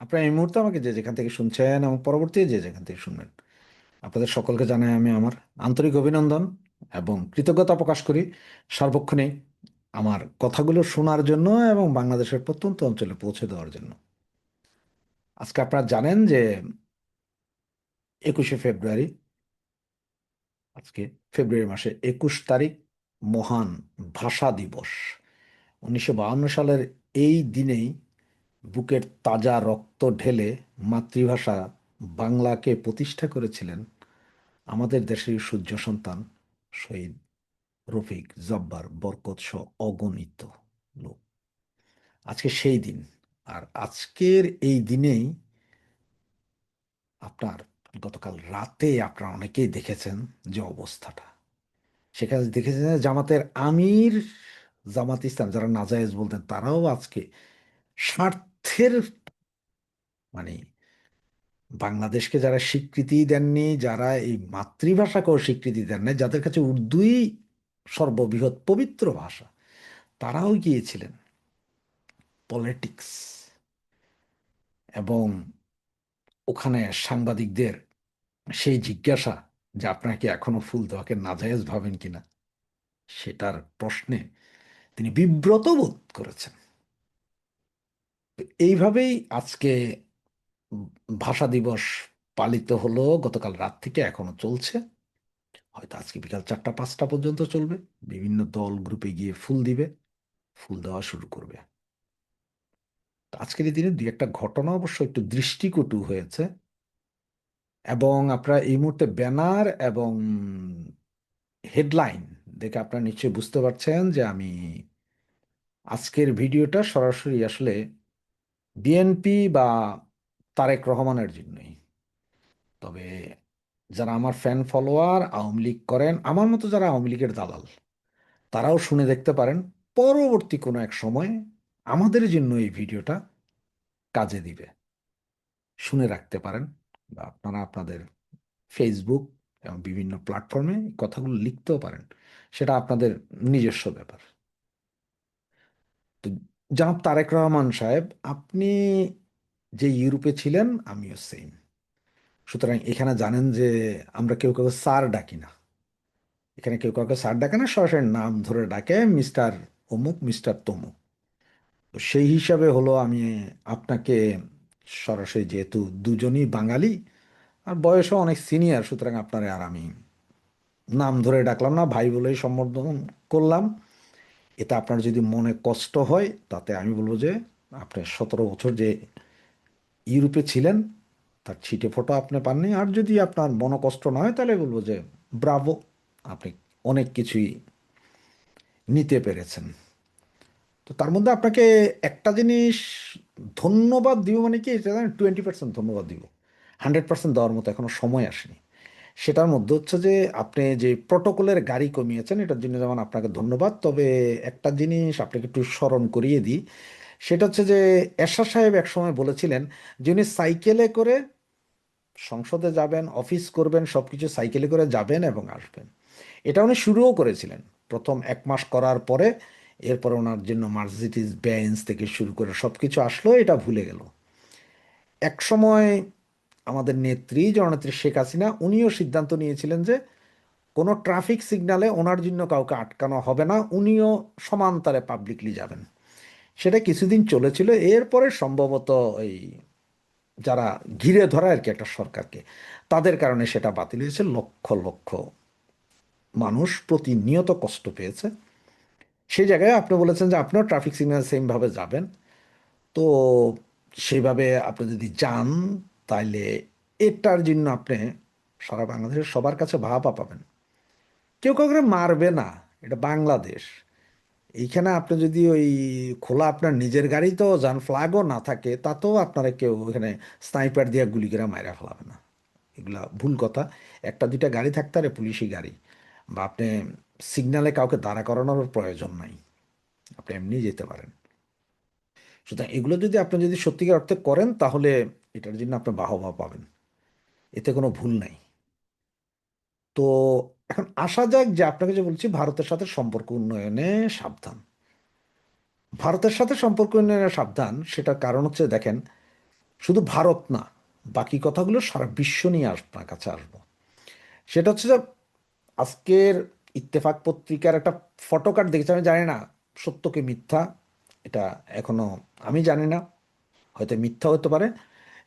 আপনারা এই মুহূর্তে আমাকে যে যেখান থেকে শুনছেন এবং পরবর্তী যে যেখান থেকে শুনবেন, আপনাদের সকলকে জানাই আমি আমার আন্তরিক অভিনন্দন এবং কৃতজ্ঞতা প্রকাশ করি সার্বক্ষণিক আমার কথাগুলো শোনার জন্য এবং বাংলাদেশের প্রত্যন্ত অঞ্চলে পৌঁছে দেওয়ার জন্য। আজকে আপনারা জানেন যে 21শে ফেব্রুয়ারি, আজকে ফেব্রুয়ারি মাসে 21 তারিখ, মহান ভাষা দিবস। 1952 সালের এই দিনেই বুকের তাজা রক্ত ঢেলে মাতৃভাষা বাংলাকে প্রতিষ্ঠা করেছিলেন আমাদের দেশের সূর্য সন্তান শহীদ রফিক, জব্বার, বরকত সহ অগণিত লোক। আজকে সেই দিন। আর আজকের এই দিনেই আপনার গতকাল রাতে আপনারা অনেকেই দেখেছেন যে অবস্থাটা, সেখানে দেখেছেন যে জামাতের আমির, জামাত ইসলাম যারা নাজায়েজ বলতেন, তারাও আজকে স্বার্থের মানে বাংলাদেশকে যারা স্বীকৃতি দেননি, যারা এই মাতৃভাষাকেও স্বীকৃতি দেন নাই, যাদের কাছে উর্দুই সর্ববৃহৎ পবিত্র ভাষা, তারাও গিয়েছিলেন পলিটিক্স এবং ওখানে সাংবাদিকদের সেই জিজ্ঞাসা যে আপনারা কি এখনো ফুল দেওয়াকে নাজায়েজ ভাবেন কিনা, সেটার প্রশ্নে তিনি বিব্রত বোধ করেছেন। তো এইভাবেই আজকে ভাষা দিবস পালিত হলো, গতকাল রাত থেকে এখনো চলছে। হয়তো আজকে বিকাল 4টা 5টা পর্যন্ত চলবে। বিভিন্ন দল গ্রুপে গিয়ে ফুল দিবে, ফুল দেওয়া শুরু করবে। তো আজকের এই দিনে দুই একটা ঘটনা অবশ্য একটু দৃষ্টিকটু হয়েছে, এবং আপনারা এই মুহূর্তে ব্যানার এবং হেডলাইন দেখে আপনারা নিশ্চয়ই বুঝতে পারছেন যে আমি আজকের ভিডিওটা সরাসরি আসলে বিএনপি বা তারেক রহমানের জন্যই। তবে যারা আমার ফ্যান ফলোয়ার আওয়ামী লীগ করেন, আমার মতো যারা আওয়ামী লীগের দালাল, তারাও শুনে দেখতে পারেন। পরবর্তী কোনো এক সময় আমাদের জন্য এই ভিডিওটা কাজে দিবে, শুনে রাখতে পারেন। বা আপনারা আপনাদের ফেসবুক এবং বিভিন্ন প্ল্যাটফর্মে এই কথাগুলো লিখতেও পারেন, সেটা আপনাদের নিজস্ব ব্যাপার। তো জনাব তারেক রহমান সাহেব, আপনি যে ইউরোপে ছিলেন, আমিও সেম। সুতরাং এখানে জানেন যে আমরা কেউ কাউকে স্যার ডাকি না। এখানে কেউ কাউকে স্যার ডাকে না, সরাসরি নাম ধরে ডাকে, মিস্টার অমুক, মিস্টার তমুক। তো সেই হিসাবে হলো আমি আপনাকে সরাসরি, যেহেতু দুজনই বাঙালি আর বয়সও অনেক সিনিয়র, সুতরাং আপনারে আর আমি নাম ধরে ডাকলাম না, ভাই বলেই সম্বোধন করলাম। এতে আপনার যদি মনে কষ্ট হয়, তাতে আমি বলবো যে আপনি 17 বছর যে ইউরোপে ছিলেন তার ছিটে ফোঁটা আপনি পাননি। আর যদি আপনার মনোকষ্ট না হয়, তাহলে বলবো যে ব্রাভো, আপনি অনেক কিছুই নিতে পেরেছেন। তো তার মধ্যে আপনাকে একটা জিনিস ধন্যবাদ দিব, মানে কি, এটা 20% ধন্যবাদ দিব। 100% দেওয়ার মতো এখনো সময় আসেনি। সেটার মধ্যে হচ্ছে যে আপনি যে প্রটোকলের গাড়ি কমিয়েছেন, এটার জন্য যেমন আপনাকে ধন্যবাদ। তবে একটা জিনিস আপনাকে একটু স্মরণ করিয়ে দিই, সেটা হচ্ছে যে এরশাদ সাহেব একসময় বলেছিলেন যে উনি সাইকেলে করে সংসদে যাবেন, অফিস করবেন, সবকিছু সাইকেলে করে যাবেন এবং আসবেন। এটা উনি শুরুও করেছিলেন প্রথম 1 মাস করার পরে। এরপরে ওনার জন্য মার্সিডিজ বেঞ্জ থেকে শুরু করে সবকিছু আসলো, এটা ভুলে গেল। এক সময় আমাদের নেত্রী জননেত্রী শেখ হাসিনা, উনিও সিদ্ধান্ত নিয়েছিলেন যে কোনো ট্রাফিক সিগন্যালে ওনার জন্য কাউকে আটকানো হবে না, উনিও সমান্তরে পাবলিকলি যাবেন। সেটা কিছুদিন চলেছিল। এরপরে সম্ভবত এই যারা ঘিরে ধরা আর কি একটা সরকারকে, তাদের কারণে সেটা বাতিল হয়েছে। লক্ষ লক্ষ মানুষ প্রতিনিয়ত কষ্ট পেয়েছে। সেই জায়গায় আপনি বলেছেন যে আপনিও ট্রাফিক সিগন্যাল সেমভাবে যাবেন। তো সেইভাবে আপনি যদি যান, তাইলে এটার জন্য আপনি সারা বাংলাদেশের সবার কাছে ভাবা পাবেন। কেউ কাউকে মারবে না, এটা বাংলাদেশ। এইখানে আপনি যদি ওই খোলা আপনার নিজের গাড়িতেও যান, ফ্ল্যাগও না থাকে, তাতেও আপনারা কেউ এখানে স্নাইপার দিয়ে গুলি করে মাইরা ফেলাবে না। এগুলা ভুল কথা। একটা দুইটা গাড়ি থাকতে পারে, পুলিশি গাড়ি, বা আপনি সিগন্যালে কাউকে দাঁড়া করানোর প্রয়োজন নাই, আপনি এমনি যেতে পারেন। সুতরাং এগুলো যদি আপনি যদি সত্যিকার অর্থে করেন, তাহলে এটার জন্য আপনি বাহবা পাবেন, এতে কোনো ভুল নাই। তো এখন আসা যাক যে আপনাকে যে বলছি ভারতের সাথে সম্পর্ক উন্নয়নে সাবধান। ভারতের সাথে সম্পর্ক উন্নয়নে সাবধান, সেটার কারণ হচ্ছে দেখেন, শুধু ভারত না, বাকি কথাগুলো সারা বিশ্ব নিয়ে আপনার কাছে আসবো। সেটা হচ্ছে যে আজকের ইত্তেফাক পত্রিকার একটা ফটোকার্ড দেখেছি, আমি জানি না সত্য কি মিথ্যা, এটা এখনো আমি জানি না, হয়তো মিথ্যা হতে পারে।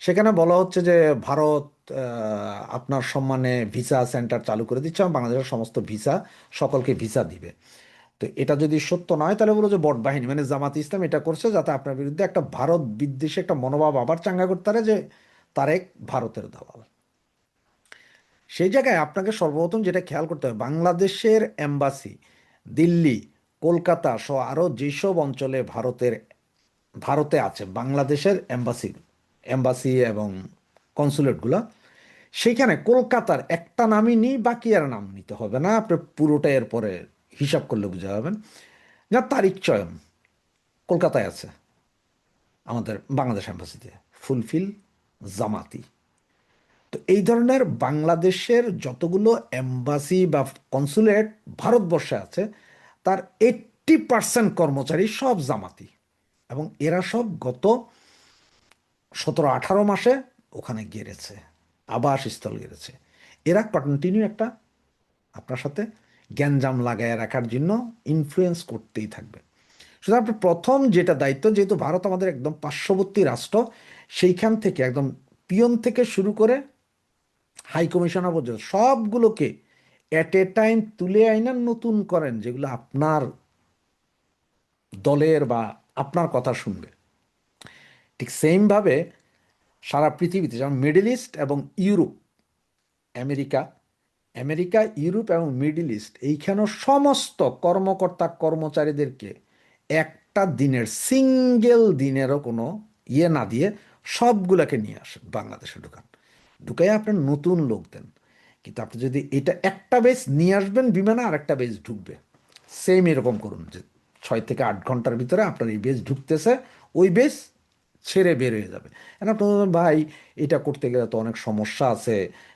সেখানে বলা হচ্ছে যে ভারত আপনার সম্মানে ভিসা সেন্টার চালু করে দিচ্ছে এবং বাংলাদেশের সমস্ত ভিসা সকলকে ভিসা দিবে। তো এটা যদি সত্য নয় তাহলে বলো যে বট বাহিনী মানে জামাত ইসলাম এটা করছে যাতে আপনার বিরুদ্ধে একটা ভারত বিদ্বেষী একটা মনোভাব আবার চাঙ্গা করতে পারে যে তারেক ভারতের দালাল। সেই জায়গায় আপনাকে সর্বপ্রথম যেটা খেয়াল করতে হবে, বাংলাদেশের এম্বাসি দিল্লি, কলকাতা সহ আরও যেসব অঞ্চলে ভারতে আছে বাংলাদেশের এম্বাসি এম্বাসি এবং কনসুলেটগুলো, সেইখানে কলকাতার একটা নামই নেই, বাকি আর নাম নিতে হবে না, আপনি পুরোটা এরপরে হিসাব করলে বুঝে যাবেন। যা তারিখ চয়ন কলকাতায় আছে আমাদের বাংলাদেশ এম্বাসিতে, ফুলফিল জামাতি। তো এই ধরনের বাংলাদেশের যতগুলো এম্বাসি বা কনসুলেট ভারতবর্ষে আছে তার 80% কর্মচারী সব জামাতি, এবং এরা সব গত 17-18 মাসে ওখানে গেড়েছে, আবাসস্থল গেড়েছে। এরা কন্টিনিউ একটা আপনার সাথে গ্যাঞ্জাম লাগায় রাখার জন্য ইনফ্লুয়েন্স করতেই থাকবে। সুতরাং আপনার প্রথম যেটা দায়িত্ব, যেহেতু ভারত আমাদের একদম পার্শ্ববর্তী রাষ্ট্র, সেইখান থেকে একদম পিয়ন থেকে শুরু করে হাই কমিশনার পর্যন্ত সবগুলোকে এট এ টাইম তুলে আইনা নতুন করেন, যেগুলো আপনার দলের বা আপনার কথা শুনবে। ঠিক সেমভাবে সারা পৃথিবীতে যেমন মিডল ইস্ট এবং ইউরোপ, আমেরিকা আমেরিকা ইউরোপ এবং মিডল ইস্ট এইখানেও সমস্ত কর্মকর্তা কর্মচারীদেরকে একটা দিনের সিঙ্গেল দিনেরও কোনো না দিয়ে সবগুলাকে নিয়ে আসেন বাংলাদেশে ঢুকান, ঢুকাই আপনার নতুন লোক দেন। কিন্তু আপনি যদি এটা একটা বেস নিয়ে আসবেন বিমানে, আর একটা বেস ঢুকবে, সেম এরকম করুন যে 6 থেকে 8 ঘন্টার ভিতরে আপনার এই বেস ঢুকতেছে, ওই বেস ছেড়ে বের হয়ে যাবে। এখন আপনি বলবেন, ভাই এটা করতে গেলে তো অনেক সমস্যা আছে,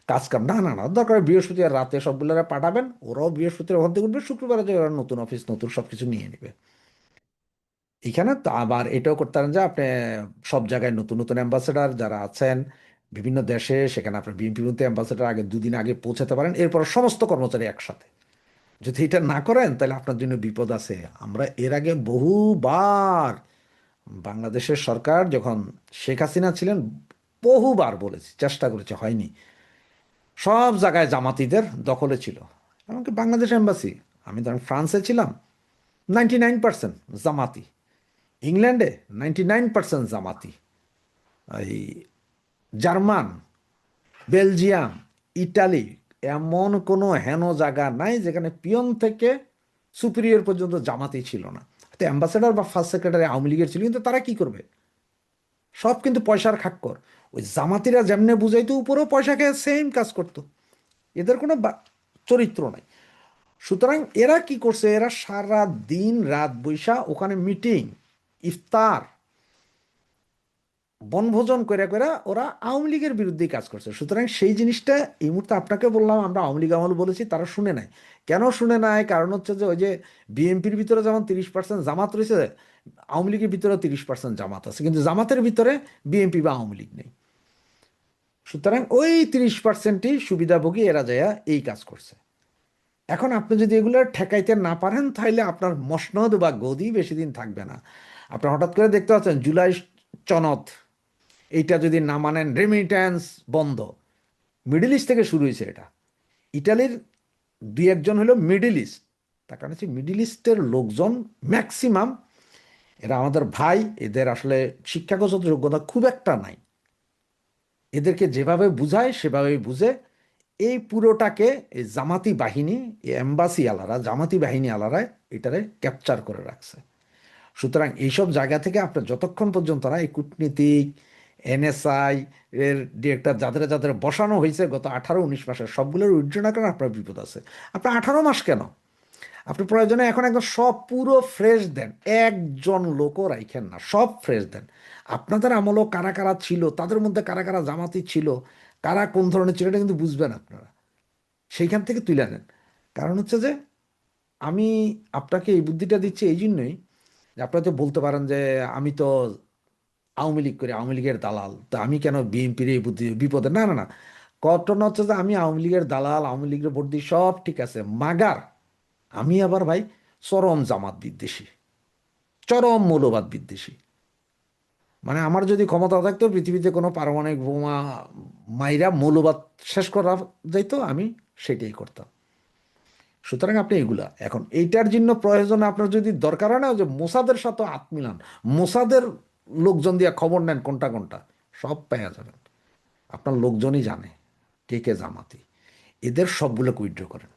কাজ কাম, না না না, দরকার হয় বৃহস্পতিবার রাতে সবগুলোরা পাঠাবেন, ওরাও বৃহস্পতিবার ওখান থেকে উঠবে, শুক্রবারে যে ওরা নতুন অফিস নতুন সব কিছু নিয়ে নেবে। এখানে তো আবার এটাও করতে পারেন যে আপনি সব জায়গায় নতুন নতুন অ্যাম্বাসেডার যারা আছেন বিভিন্ন দেশে, সেখানে আপনার বিএনপি মধ্যে অ্যাম্বাসেডার আগে 2 দিন আগে পৌঁছাতে পারেন, এরপর সমস্ত কর্মচারী একসাথে। যদি এটা না করেন তাহলে আপনার জন্য বিপদ আছে। আমরা এর আগে বহুবার, বাংলাদেশের সরকার যখন শেখ হাসিনা ছিলেন, বহুবার বলেছি, চেষ্টা করেছে, হয়নি। সব জায়গায় জামাতিদের দখলে ছিল, এমনকি বাংলাদেশ এম্বাসি, আমি ধরেন ফ্রান্সে ছিলাম, 99% জামাতি, ইংল্যান্ডে 99% জামাতি, এই জার্মান, বেলজিয়াম, ইটালি, এমন কোনো হেন জায়গা নাই যেখানে পিয়ন থেকে সুপিরিয়র পর্যন্ত জামাতি ছিল না। তো অ্যাম্বাসেডর বা ফার্স্ট সেক্রেটারি আওয়ামী লীগের ছিল, কিন্তু তারা কি করবে, সব কিন্তু পয়সার খাক্কর। ওই জামাতিরা যেমনে বুঝাইতো উপরেও পয়সা খেয়ে সেম কাজ করতো, এদের কোনো চরিত্র নাই। সুতরাং এরা কি করছে, এরা সারা দিন রাত বৈশা ওখানে মিটিং, ইফতার, বনভোজন করে করে ওরা আওয়ামী লীগের বিরুদ্ধেই কাজ করছে। সুতরাং সেই জিনিসটা এই মুহূর্তে আপনাকে বললাম, আমরা আওয়ামী লীগ আমল বলেছি, তারা শুনে নাই। কেন শুনে নাই? কারণ হচ্ছে যে ওই যে বিএনপির ভিতরে যেমন 30% জামাত রয়েছে, আওয়ামী লীগের ভিতরে 30% জামাত আছে, কিন্তু জামাতের ভিতরে বিএনপি বা আওয়ামী লীগ নেই। সুতরাং ওই 30%ই সুবিধাভোগী, এরা যায় এই কাজ করছে। এখন আপনি যদি এগুলো ঠেকাইতে না পারেন তাহলে আপনার মসনদ বা গদি বেশি দিন থাকবে না। আপনার হঠাৎ করে দেখতে পাচ্ছেন জুলাই সনদ, এইটা যদি না মানেন রেমিট্যান্স বন্ধ। মিডল ইস্ট থেকে শুরু হয়েছে এটা। ইটালির 2-1 জন হলো মিডল ইস্ট, তার কারণ হচ্ছে মিডল ইস্টের লোকজন ম্যাক্সিমাম এরা আমাদের ভাই, এদের আসলে শিক্ষাগত যোগ্যতা খুব একটা নাই, এদেরকে যেভাবে বুঝায় সেভাবেই বুঝে। এই পুরোটাকে এই জামাতি বাহিনী, এই এম্বাসি আলারা, জামাতি বাহিনী আলারা এটারে ক্যাপচার করে রাখছে। সুতরাং এইসব জায়গা থেকে আপনার যতক্ষণ পর্যন্ত না এই কূটনীতিক, এনএসআই এর ডিরেক্টর যাদের যাদের বসানো হয়েছে গত 18-19 মাসের সবগুলোর উইথড্র না করেন, আপনার বিপদ আছে। আপনার 18 মাস কেন, আপনি প্রয়োজনে এখন একদম সব পুরো ফ্রেশ দেন, একজন লোকও রাইখেন না, সব ফ্রেশ দেন। আপনাদের আমলও কারা কারা ছিল, তাদের মধ্যে কারা কারা জামাতি ছিল, কারা কোন ধরনের ছিল, এটা কিন্তু বুঝবেন আপনারা, সেইখান থেকে তুলে নেন। কারণ হচ্ছে যে আমি আপনাকে এই বুদ্ধিটা দিচ্ছি এই জন্যই যে আপনারা তো বলতে পারেন যে আমি তো আওয়ামী লীগ করে, আওয়ামী লীগের দালাল, তা আমি কেন বিএনপির এই বুদ্ধি বিপদে, না না না, ঘটনা হচ্ছে যে আমি আওয়ামী লীগের দালাল, আওয়ামী লীগের ভোট দিই, সব ঠিক আছে, মাগার আমি আবার ভাই চরম জামাত বিদ্বেষী, চরম মৌলবাদ বিদ্বেষী। মানে আমার যদি ক্ষমতা থাকতো পৃথিবীতে কোনো পারমাণবিক বোমা মাইরা মৌলবাদ শেষ করা যাইতো, আমি সেটাই করতাম। সুতরাং আপনি এগুলা এখন এইটার জন্য প্রয়োজন, আপনার যদি দরকার হয় না যে মোসাদের সাথে হাত মিলান, মোসাদের লোকজন দিয়ে খবর নেন কোনটা কোনটা, সব পেয়ে যাবেন। আপনার লোকজনই জানে কে কে জামাতি, এদের সবগুলো উইথড্র করেন।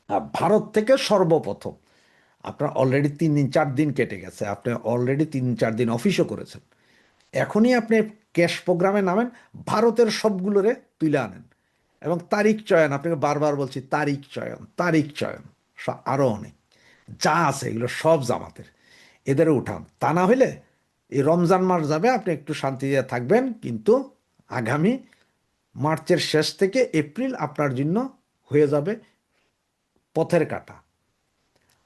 আর ভারত থেকে সর্বপ্রথম আপনার অলরেডি 3 দিন 4 দিন কেটে গেছে, আপনি অলরেডি 3 4 দিন অফিসও করেছেন, এখনই আপনি ক্যাশ প্রোগ্রামে নামেন, ভারতের সবগুলোরে তুলে আনেন, এবং তারিখ চয়ন, আপনাকে বারবার বলছি তারিখ চয়ন, তারিখ চয়ন, আরও অনেক যা আছে এগুলো সব জামাতের, এদের উঠান। তা না হইলে এই রমজান মাস যাবে, আপনি একটু শান্তিতে থাকবেন, কিন্তু আগামী মার্চের শেষ থেকে এপ্রিল আপনার জন্য হয়ে যাবে পথের কাটা।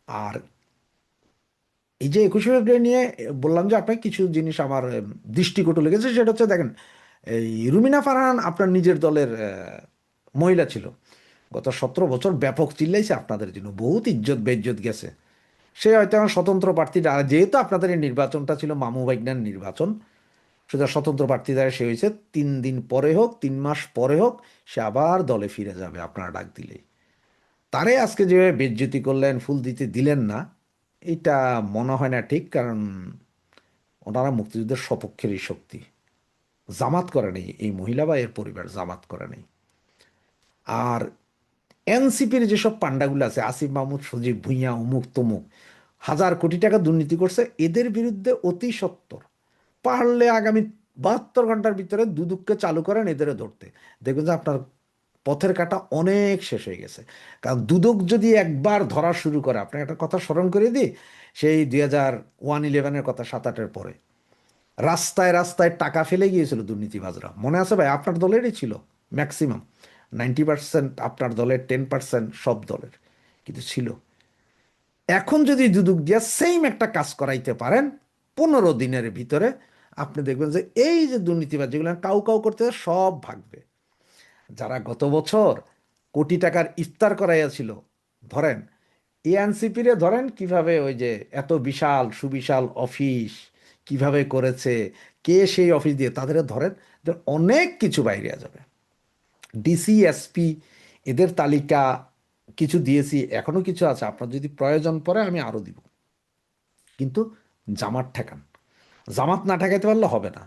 আর এই যে 21শে ফেব্রুয়ারি নিয়ে বললাম যে আপনাকে কিছু জিনিস আমার দৃষ্টিকটু লেগেছে, সেটা হচ্ছে দেখেন, এই রুমিনা ফারহান আপনার নিজের দলের মহিলা ছিল, গত 17 বছর ব্যাপক চিল্লাইছে আপনাদের জন্য, বহুত ইজ্জত বেইজ্জত গেছে। সে হয়তো এখন স্বতন্ত্র প্রার্থী, আর যেহেতু আপনাদের এই নির্বাচনটা ছিল মামু ভাইগনার নির্বাচন, সুতরাং স্বতন্ত্র প্রার্থী দ্বারা সে হয়েছে, 3 দিন পরে হোক 3 মাস পরে হোক সে আবার দলে ফিরে যাবে আপনারা ডাক দিলেই। তারে আজকে যেভাবে বেজ্জতি করলেন, ফুল দিতে দিলেন না, এটা মনে হয় না ঠিক, কারণ ওনারা মুক্তিযুদ্ধের সপক্ষেরই শক্তি, জামাত করে নেই এই মহিলা বা এর পরিবার, জামাত করে নেই। আর এনসিপির যেসব পান্ডাগুলো আছে, আসিফ মাহমুদ, সজীব ভুঁইয়া, অমুক তমুক, 1000 কোটি টাকা দুর্নীতি করছে, এদের বিরুদ্ধে অতি সত্বর পারলে আগামী 72 ঘন্টার ভিতরে দুদককে চালু করেন এদের ধরতে, দেখবেন যে আপনার পথের কাটা অনেক শেষ হয়ে গেছে। কারণ দুদক যদি একবার ধরা শুরু করে, আপনাকে একটা কথা স্মরণ করে দিই, সেই 2001-11-এর কথা, 7-8-এর পরে রাস্তায় রাস্তায় টাকা ফেলে গিয়েছিল দুর্নীতিবাজরা, মনে আছে ভাই? আপনার দলেরই ছিল ম্যাক্সিমাম, 90% আপনার দলের, 10% সব দলের, কিন্তু ছিল। এখন যদি দুদক দিয়া সেম একটা কাজ করাইতে পারেন 15 দিনের ভিতরে, আপনি দেখবেন যে এই যে দুর্নীতিবাজ যেগুলো কাউ কাউ করতে সব ভাগবে। যারা গত বছর কোটি টাকার ইফতার করাইয়াছিল, ধরেন এএনসিপিরে ধরেন কিভাবে ওই যে এত বিশাল সুবিশাল অফিস কিভাবে করেছে, কে সেই অফিস দিয়ে তাদের ধরেন, অনেক কিছু বাইরে যাবে। ডিসি এসপি এদের তালিকা কিছু দিয়েছি, এখনো কিছু আছে, আপনার যদি প্রয়োজন পড়ে আমি আরো দিব, কিন্তু জামাত ঠেকান, জামাত না ঠেকাইতে পারলে হবে না।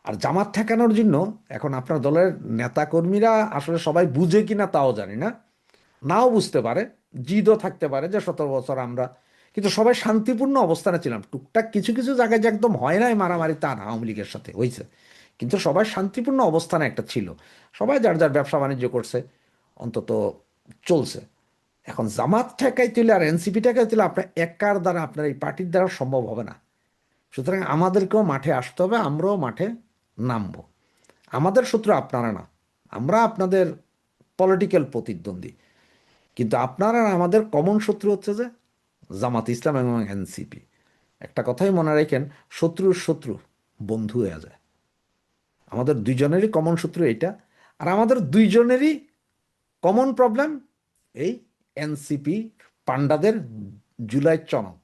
আর জামাত ঠেকানোর জন্য এখন আপনার দলের নেতাকর্মীরা আসলে সবাই বুঝে কিনা তাও জানি না, নাও বুঝতে পারে, জিদও থাকতে পারে যে 17 বছর আমরা, কিন্তু সবাই শান্তিপূর্ণ অবস্থানে ছিলাম। টুকটাক কিছু কিছু জায়গায় যে একদম হয় নাই মারামারি তা না, আওয়ামী লীগের সাথে হয়েছে, কিন্তু সবাই শান্তিপূর্ণ অবস্থানে একটা ছিল, সবাই যার যার ব্যবসা বাণিজ্য করছে, অন্তত চলছে। এখন জামাত ঠেকাইতে হলে আর এনসিপি ঠেকাইতে হলে আপনার একার দ্বারা, আপনার এই পার্টির দ্বারা সম্ভব হবে না। সুতরাং আমাদেরকেও মাঠে আসতে হবে, আমরাও মাঠে নামবো। আমাদের শত্রু আপনারা না, আমরা আপনাদের পলিটিক্যাল প্রতিদ্বন্দ্বী, কিন্তু আপনারা আর আমাদের কমন শত্রু হচ্ছে যে জামাত ইসলাম এবং এনসিপি। একটা কথাই মনে রাখেন, শত্রুর শত্রু বন্ধু হয়ে যায়। আমাদের দুইজনেরই কমন শত্রু এইটা, আর আমাদের দুইজনেরই কমন প্রবলেম এই এনসিপি পান্ডাদের জুলাই সনদ।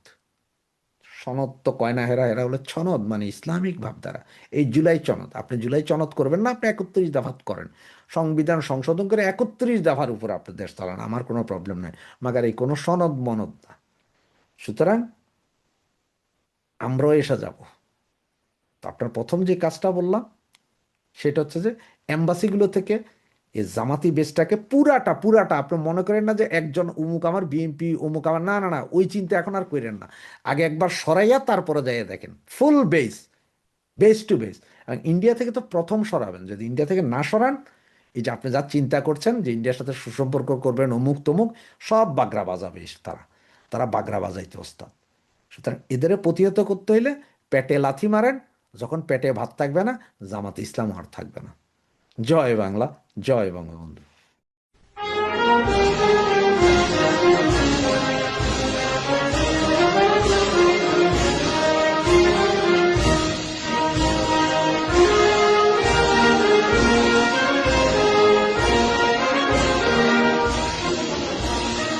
সনদ তো কয় না, হেরা হেরা হলো সনদ, মানে ইসলামিক ভাবধারা। এই জুলাই সনদ, আপনি জুলাই সনদ করবেন না, আপনি 31 দফা করেন, সংবিধান সংশোধন করে 31 দফার উপর আপনি দেশ চালান, আমার কোনো প্রবলেম নাই, মাগার এই কোনো সনদ মনদ না। সুতরাং আমরাও এসে যাব। তো আপনার প্রথম যে কাজটা বললাম সেটা হচ্ছে যে এম্বাসিগুলো থেকে এই জামাতি বেসটাকে পুরাটা পুরাটা, আপনি মনে করেন না যে একজন অমুক আমার বিএনপি অমুক আমার, না না না, ওই চিন্তা এখন আর করেন না। আগে একবার সরাইয়া তারপরে যাইয়া দেখেন full base, base to base. India থেকে তো প্রথম সরাবেন, যদি ইন্ডিয়া থেকে না সরান, এই যে আপনি যা চিন্তা করছেন যে ইন্ডিয়ার সাথে সুসম্পর্ক করবেন অমুক তমুক, সব বাগড়া বাজাবে তারা, তারা বাগড়া বাজাইতে ওস্তাদ। সুতরাং এদের প্রতিহত করতে হইলে পেটে লাথি মারেন, যখন পেটে ভাত থাকবে না, জামাত ইসলাম আর থাকবে না। জয় বাংলা, জয় বঙ্গবন্ধু।